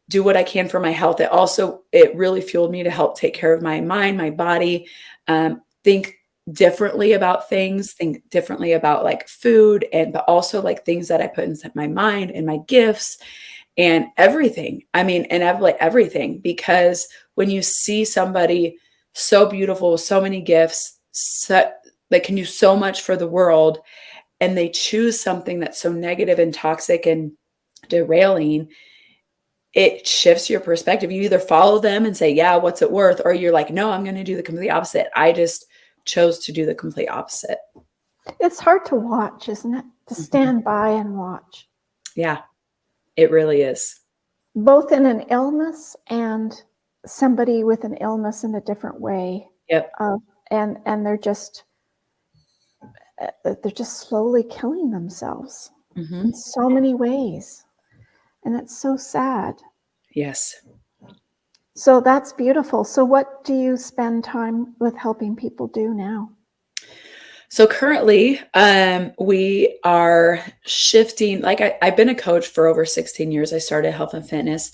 do what I can for my health. It really fueled me to help take care of my mind, my body, think differently about things, think differently about like food, but also like things that I put inside my mind and my gifts and everything. I mean, and I've like everything, because when you see somebody so beautiful with so many gifts, that can do so much for the world, and they choose something that's so negative and toxic and derailing, it shifts your perspective. You either follow them and say, yeah, what's it worth? Or you're like, no, I'm going to do the complete opposite. I just chose to do the complete opposite. It's hard to watch, isn't it? To stand by and watch. Yeah, it really is. Both in an illness and somebody with an illness in a different way. Yep. And they're just slowly killing themselves in so many ways. And it's so sad. Yes. So that's beautiful. So what do you spend time with helping people do now? So currently, we are shifting. Like I've been a coach for over 16 years. I started health and fitness.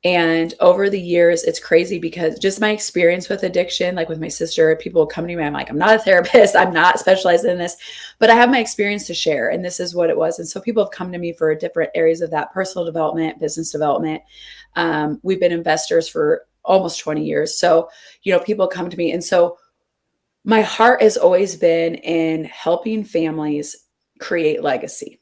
And over the years, it's crazy because just my experience with addiction, like with my sister, people will come to me. I'm like, I'm not a therapist. I'm not specialized in this, but I have my experience to share. And this is what it was. And so people have come to me for different areas of that: personal development, business development. We've been investors for almost 20 years. So, people come to me. And so my heart has always been in helping families create legacy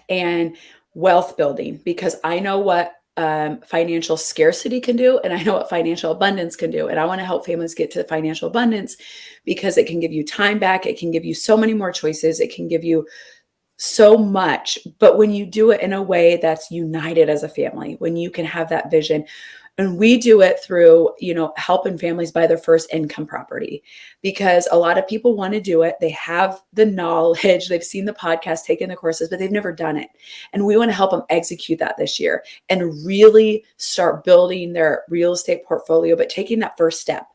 and wealth building, because I know what financial scarcity can do, and I know what financial abundance can do. And I want to help families get to financial abundance because it can give you time back. It can give you so many more choices. It can give you so much. But when you do it in a way that's united as a family, when you can have that vision, And we do it through, helping families buy their first income property, because a lot of people want to do it. They have the knowledge, they've seen the podcast, taken the courses, but they've never done it. And we want to help them execute that this year and really start building their real estate portfolio, but taking that first step.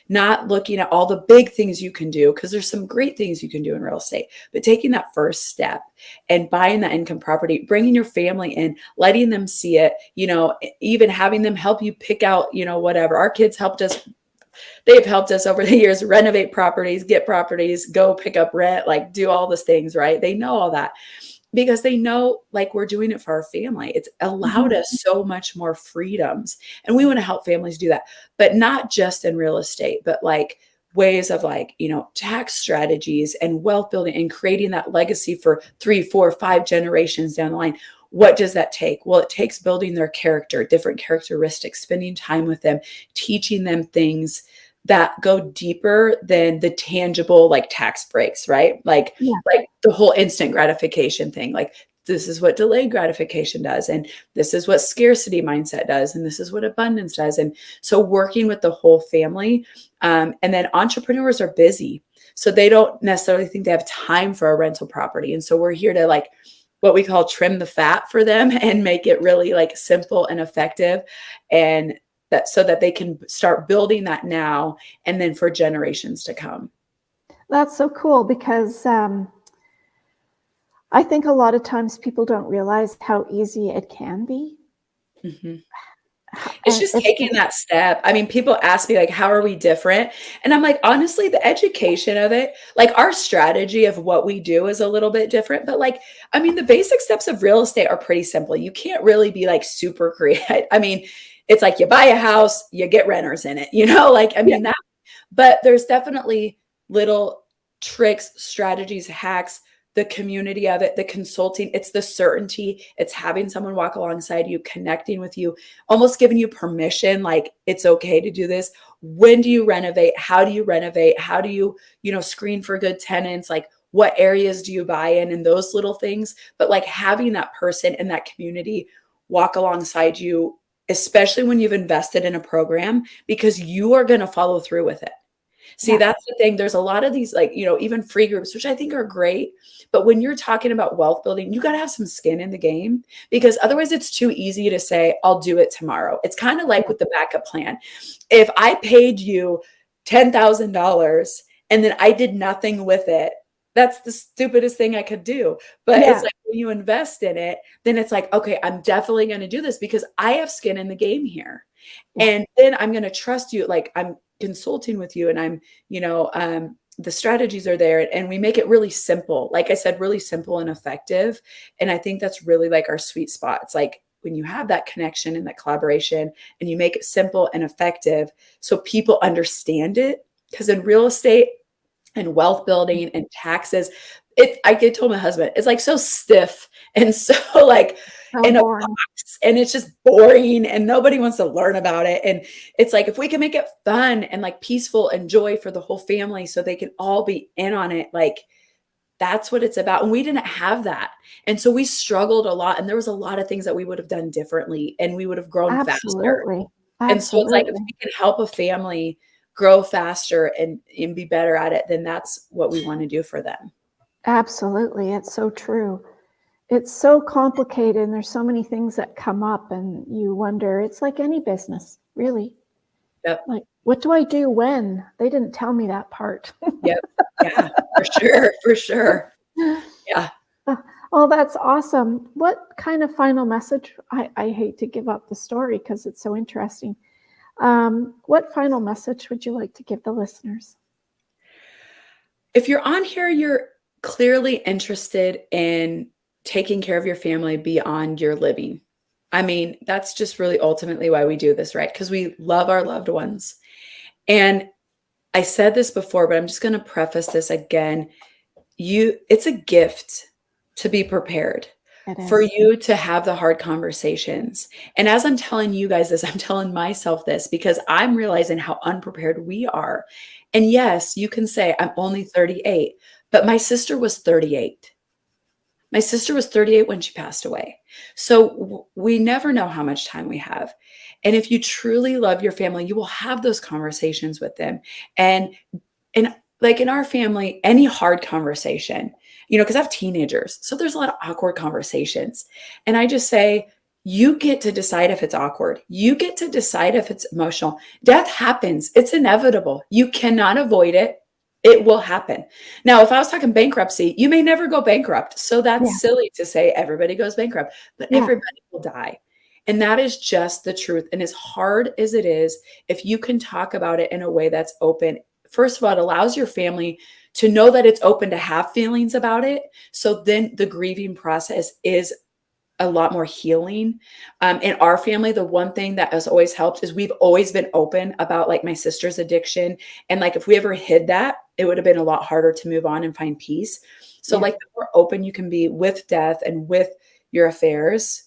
Not looking at all the big things you can do, because there's some great things you can do in real estate, but taking that first step and buying that income property, bringing your family in, letting them see it, even having them help you pick out, whatever. Our kids they've helped us over the years renovate properties, get properties, go pick up rent, like do all those things, right? They know all that, because they know, like, we're doing it for our family. It's allowed us so much more freedoms. And we want to help families do that, but not just in real estate, but like ways of tax strategies and wealth building and creating that legacy for 3, 4, 5 generations down the line. What does that take? Well, it takes building their character, different characteristics, spending time with them, teaching them things that go deeper than the tangible, like tax breaks, right? Like the whole instant gratification thing. Like, this is what delayed gratification does. And this is what scarcity mindset does. And this is what abundance does. And so working with the whole family. And then entrepreneurs are busy, so they don't necessarily think they have time for a rental property. And so we're here to, like, what we call trim the fat for them and make it really like simple and effective, and that so that they can start building that now and then for generations to come. That's so cool, because I think a lot of times people don't realize how easy it can be. Mm-hmm. It's just taking that step. I mean, people ask me, like, how are we different? And I'm like, honestly, the education of it, like our strategy of what we do is a little bit different. But like, I mean, the basic steps of real estate are pretty simple. You can't really be like super creative. I mean, it's like you buy a house, you get renters in it, that, but there's definitely little tricks, strategies, hacks, the community of it, the consulting, it's the certainty, it's having someone walk alongside you, connecting with you, almost giving you permission, like it's okay to do this. When do you renovate? How do you renovate? How do you, screen for good tenants? Like, what areas do you buy in, and those little things. But like having that person in that community walk alongside you, especially when you've invested in a program, because you are going to follow through with it. See, that's the thing. There's a lot of these, like, even free groups, which I think are great. But when you're talking about wealth building, you got to have some skin in the game, because otherwise it's too easy to say, I'll do it tomorrow. It's kind of like with the backup plan. If I paid you $10,000 and then I did nothing with it, that's the stupidest thing I could do. But it's like when you invest in it, then it's like, okay, I'm definitely going to do this because I have skin in the game here. And then I'm going to trust you. Like, I'm consulting with you, and I'm, the strategies are there, and we make it really simple. Like I said, really simple and effective. And I think that's really like our sweet spot. It's like when you have that connection and that collaboration, and you make it simple and effective so people understand it. Because in real estate and wealth building and taxes, I told my husband, it's like so stiff and so like in a box, and it's just boring and nobody wants to learn about it. And it's like, if we can make it fun and like peaceful and joy for the whole family so they can all be in on it, like that's what it's about. And we didn't have that. And so we struggled a lot, and there was a lot of things that we would have done differently, and we would have grown faster. And so it's like, if we can help a family grow faster and be better at it, then that's what we want to do for them. Absolutely. It's so true. It's so complicated, and there's so many things that come up, and you wonder, it's like any business, really. Yep. Like, what do I do when? They didn't tell me that part. Yep. Yeah, for sure. For sure. Yeah. Oh, that's awesome. What kind of final message? I hate to give up the story because it's so interesting. What final message would you like to give the listeners? If you're on here, you're clearly interested in taking care of your family beyond your living. I mean, that's just really ultimately why we do this, right? Because we love our loved ones. And I said this before, but I'm just going to preface this again. It's a gift to be prepared, for you to have the hard conversations. And as I'm telling you guys this, I'm telling myself this because I'm realizing how unprepared we are. And yes, you can say I'm only 38, but my sister was 38. My sister was 38 when she passed away. So we never know how much time we have. And if you truly love your family, you will have those conversations with them. And and like in our family, any hard conversation, because I have teenagers, so there's a lot of awkward conversations. And I just say, you get to decide if it's awkward. You get to decide if it's emotional. Death happens. It's inevitable. You cannot avoid it. It will happen. Now, if I was talking bankruptcy, you may never go bankrupt. So Yeah. that's silly to say everybody goes bankrupt, but Yeah. everybody will die. And that is just the truth. And as hard as it is, if you can talk about it in a way that's open, first of all, it allows your family to know that it's open to have feelings about it. So then the grieving process is a lot more healing. In our family, the one thing that has always helped is we've always been open about like my sister's addiction. And like if we ever hid that, it would have been a lot harder to move on and find peace. So Yeah. like the more open you can be with death and with your affairs,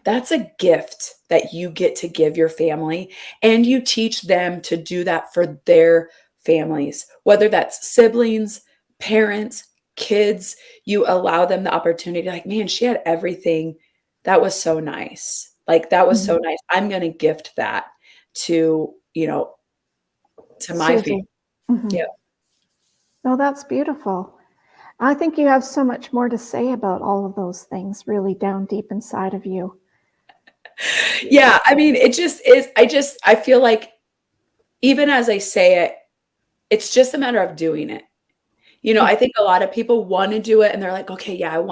that's a gift that you get to give your family. And you teach them to do that for their families, whether that's siblings, parents, kids. You allow them the opportunity, like, man, she had everything. That was so nice. Like, that was so Mhm. nice. I'm going to gift that to, to my family. Susie. Mhm. Yeah. Oh, that's beautiful. I think you have so much more to say about all of those things really down deep inside of you. Yeah. I mean, it just is. I feel like even as I say it, it's just a matter of doing it. Yeah. I think a lot of people want to do it and they're like, okay, yeah,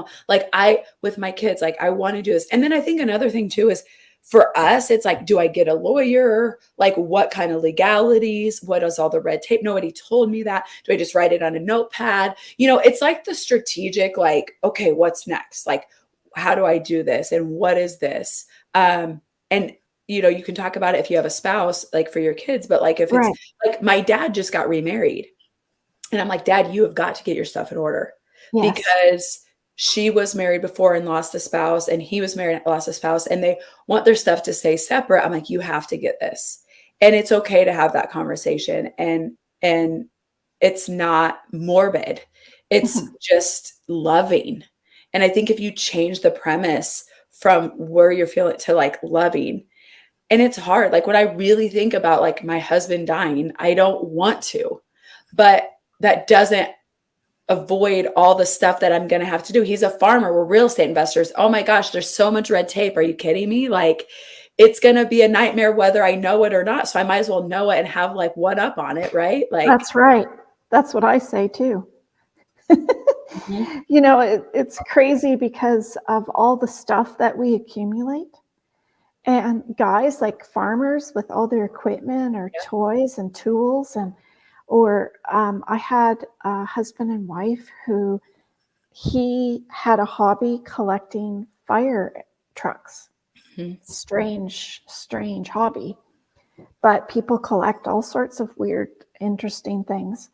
with my kids, like, I want to do this. And then I think another thing too is for us, it's like, do I get a lawyer? Like, what kind of legalities? What is all the red tape? Nobody told me that. Do I just write it on a notepad? It's like the strategic, like, okay, what's next? Like, how do I do this? And what is this? And you can talk about it if you have a spouse, like for your kids, but like if it's Right. like my dad just got remarried. And I'm like, Dad, you have got to get your stuff in order Yes. because she was married before and lost a spouse, and he was married and lost a spouse, and they want their stuff to stay separate. I'm like, you have to get this. And it's okay to have that conversation. And it's not morbid. It's Mhm. just loving. And I think if you change the premise from where you're feeling to like loving, and it's hard. Like when I really think about like my husband dying, I don't want to, but that doesn't avoid all the stuff that I'm going to have to do. He's a farmer. We're real estate investors. Oh my gosh, there's so much red tape. Are you kidding me? Like it's going to be a nightmare whether I know it or not. So I might as well know it and have like one up on it, right? Like That's right. That's what I say too. Mhm. It's crazy because of all the stuff that we accumulate. And guys like farmers with all their equipment or Yeah. toys and tools, I had a husband and wife who he had a hobby collecting fire trucks. Mhm. Strange hobby. But people collect all sorts of weird, interesting things.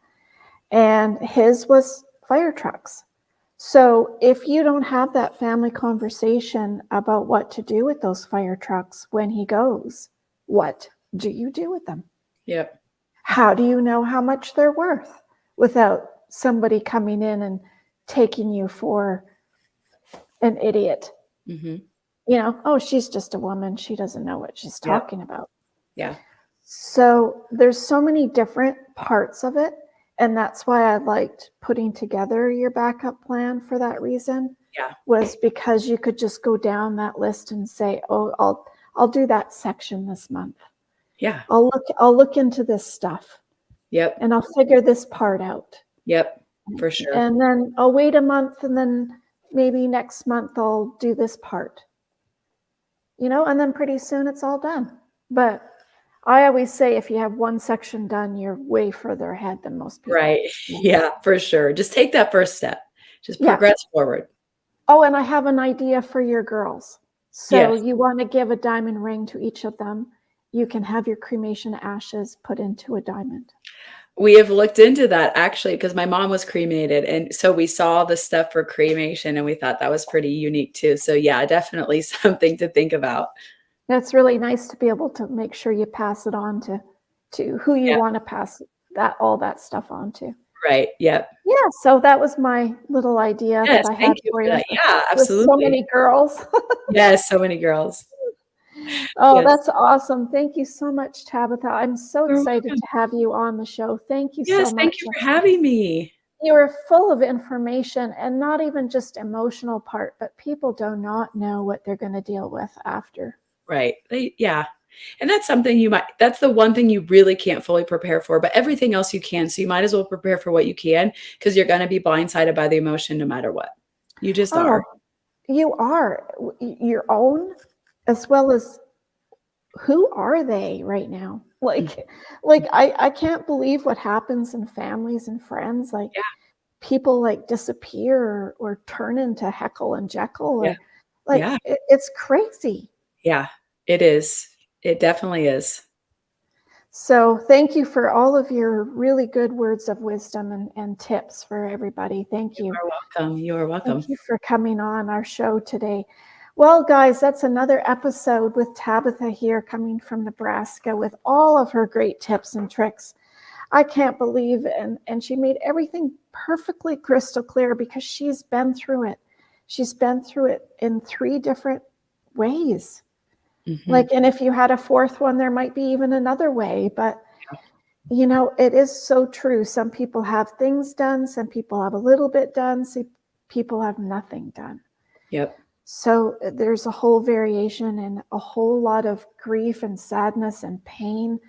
And his was fire trucks. So if you don't have that family conversation about what to do with those fire trucks when he goes, what do you do with them? Yep. How do you know how much they're worth without somebody coming in and taking you for an idiot? Mhm. Oh, she's just a woman. She doesn't know what she's Yep. talking about. Yeah. So there's so many different parts of it. And that's why I liked putting together your backup plan for that reason, Yeah. was because you could just go down that list and say, oh, I'll do that section this month. Yeah. I'll look into this stuff Yep. and I'll figure this part out. Yep. For sure. And then I'll wait a month and then maybe next month I'll do this part. And then pretty soon it's all done. But I always say if you have one section done, you're way further ahead than most people. Right. Yeah, for sure. Just take that first step. Just Yeah. progress forward. Oh, and I have an idea for your girls. So Yes. you want to give a diamond ring to each of them. You can have your cremation ashes put into a diamond. We have looked into that actually because my mom was cremated. And so we saw the stuff for cremation and we thought that was pretty unique too. So yeah, definitely something to think about. That's really nice to be able to make sure you pass it on to who you Yeah. want to pass all that stuff on to. Right. Yep. Yeah, so that was my little idea that Yes. I had Thank you for for you that. Yeah, with so absolutely. many girls. Yes. So many girls. Oh, Yes. that's awesome. Thank you so much, Tabitha. I'm so You're excited welcome. to have you on the show. Thank you so Yes. Thank much. you for having me. You're full of information and not even just emotional part, but people do not know what they're going to deal with after. Right. Yeah. And that's something that's the one thing you really can't fully prepare for, but everything else you can. So you might as well prepare for what you can because you're going to be blindsided by the emotion no matter what. You just Oh, are. you are your own, as well as who are they right now? Mm. Like I can't believe what happens in families and friends. Like Yeah. people like disappear or turn into Heckle and Jekyll, Yeah. or like Yeah. it's crazy. Yeah. It is. It definitely is. So thank you for all of your really good words of wisdom and tips for everybody. Thank You you. are welcome. You are welcome. Thank you for coming on our show today. Well, guys, that's another episode with Tabatha here, coming from Nebraska, with all of her great tips and tricks. I can't believe, and she made everything perfectly crystal clear because she's been through it. She's been through it in 3 different ways. Mhm. And if you had a 4th one, there might be even another way. But, it is so true. Some people have things done. Some people have a little bit done. Some people have nothing done. Yep. So there's a whole variation and a whole lot of grief and sadness and pain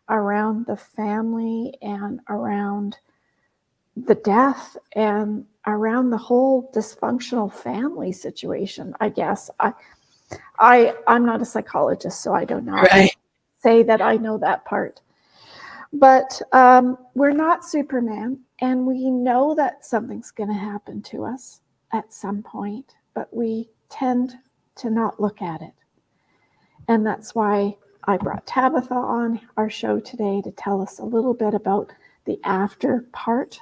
around the family and around the death and around the whole dysfunctional family situation, I guess. I'm not a psychologist, so I don't know. I Right. can't say that I know that part. But we're not Superman, and we know that something's going to happen to us at some point, but we tend to not look at it. And that's why I brought Tabatha on our show today to tell us a little bit about the after part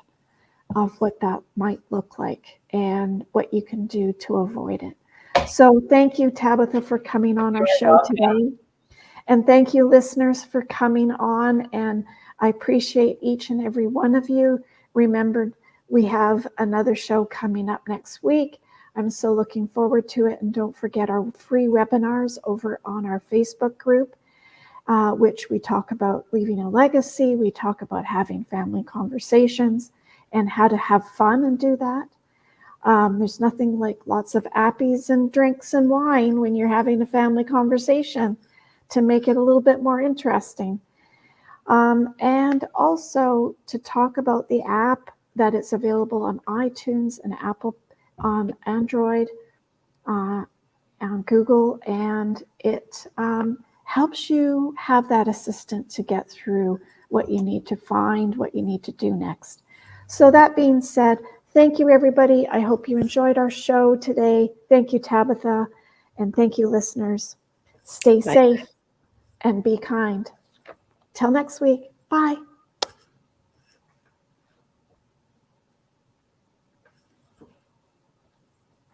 of what that might look like and what you can do to avoid it. So thank you, Tabatha, for coming on our show today. And thank you, listeners, for coming on. And I appreciate each and every one of you. Remember, we have another show coming up next week. I'm so looking forward to it. And don't forget our free webinars over on our Facebook group, which we talk about leaving a legacy. We talk about having family conversations and how to have fun and do that. There's nothing like lots of appies and drinks and wine when you're having a family conversation to make it a little bit more interesting. And also to talk about the app that it's available on iTunes and Apple, on Android, on Google, and it helps you have that assistant to get through what you need to find, what you need to do next. So that being said, thank you, everybody. I hope you enjoyed our show today. Thank you, Tabatha, and thank you, listeners. Stay Bye. safe and be kind. Till next week. Bye.